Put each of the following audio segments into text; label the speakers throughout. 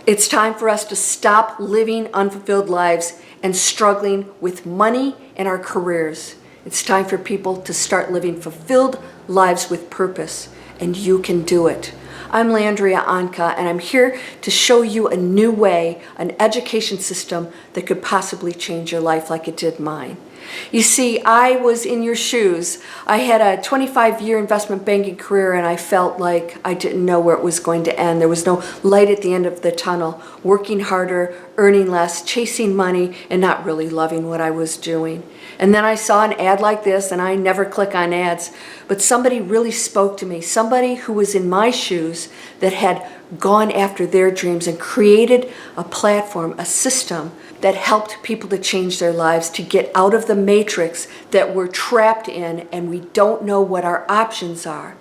Speaker 1: It's time for us to stop living unfulfilled lives and struggling with money and our careers. It's time for people to start living fulfilled lives with purpose, and you can do it. I'm Landria Anka, and I'm here to show you a new way, an education system that could possibly change your life like it did mine. You see, I was in your shoes. I had a 25-year investment banking career, and I felt like I didn't know where it was going to end. There was no light at the end of the tunnel, working harder, earning less, chasing money, and not really loving what I was doing. And then I saw an ad like this, and I never click on ads, but somebody really spoke to me, somebody who was in my shoes that had gone after their dreams and created a platform, a system that helped people to change their lives, to get out of the matrix that we're trapped in and we don't know what our options are.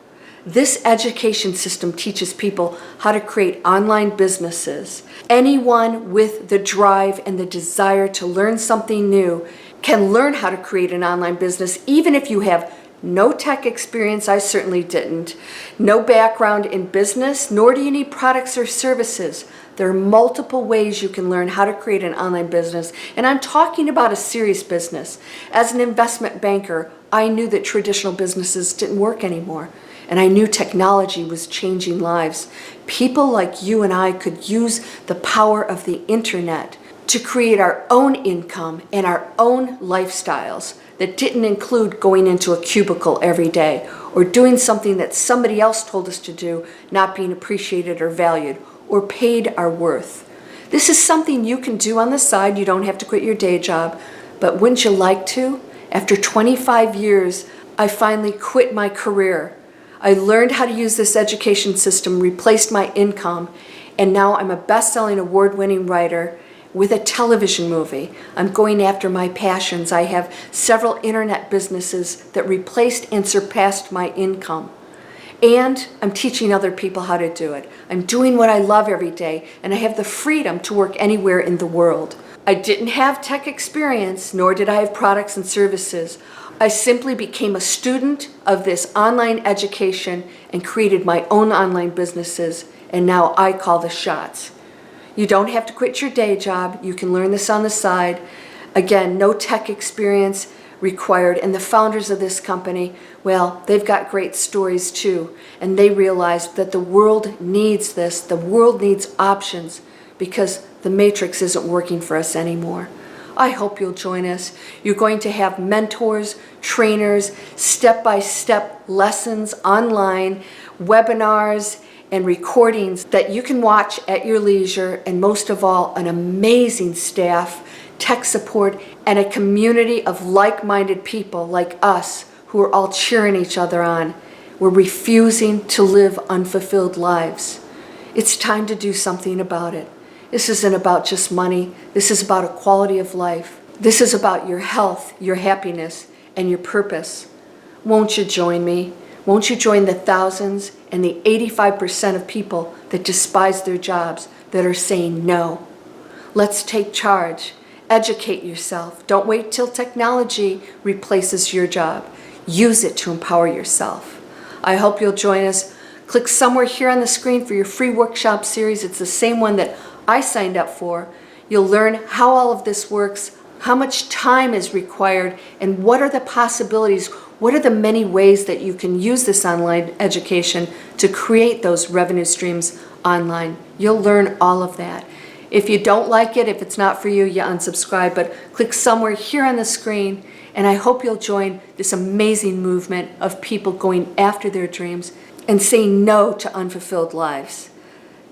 Speaker 1: This education system teaches people how to create online businesses. Anyone with the drive and the desire to learn something new can learn how to create an online business, even if you have no tech experience. I certainly didn't. No background in business, nor do you need products or services. There are multiple ways you can learn how to create an online business, and I'm talking about a serious business. As an investment banker, I knew that traditional businesses didn't work anymore, and I knew technology was changing lives. People like you and I could use the power of the internet to create our own income and our own lifestyles that didn't include going into a cubicle every day or doing something that somebody else told us to do, not being appreciated or valued or paid our worth. This is something you can do on the side. You don't have to quit your day job, but wouldn't you like to? After 25 years, I finally quit my career. I learned how to use this education system, replaced my income, and now I'm a best-selling award-winning writer with a television movie. I'm going after my passions. I have several internet businesses that replaced and surpassed my income. And I'm teaching other people how to do it. I'm doing what I love every day, and I have the freedom to work anywhere in the world. I didn't have tech experience, nor did I have products and services. I simply became a student of this online education and created my own online businesses, and now I call the shots. You don't have to quit your day job. You can learn this on the side. Again, no tech experience required. And the founders of this company, well, they've got great stories too. And they realized that the world needs this. The world needs options because the matrix isn't working for us anymore. I hope you'll join us. You're going to have mentors, trainers, step-by-step lessons online, webinars, and recordings that you can watch at your leisure, and most of all, an amazing staff, tech support, and a community of like-minded people like us who are all cheering each other on. We're refusing to live unfulfilled lives. It's time to do something about it. This isn't about just money. This is about a quality of life. This is about your health, your happiness, and your purpose. Won't you join me? Won't you join the thousands and the 85% of people that despise their jobs that are saying no? Let's take charge. Educate yourself. Don't wait till technology replaces your job. Use it to empower yourself. I hope you'll join us. Click somewhere here on the screen for your free workshop series. It's the same one that I signed up for. You'll learn how all of this works, how much time is required, and what are the possibilities. What are the many ways that you can use this online education to create those revenue streams online? You'll learn all of that. If you don't like it, if it's not for you, you unsubscribe, but click somewhere here on the screen, and I hope you'll join this amazing movement of people going after their dreams and saying no to unfulfilled lives.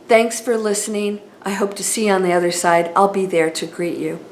Speaker 1: Thanks for listening. I hope to see you on the other side. I'll be there to greet you.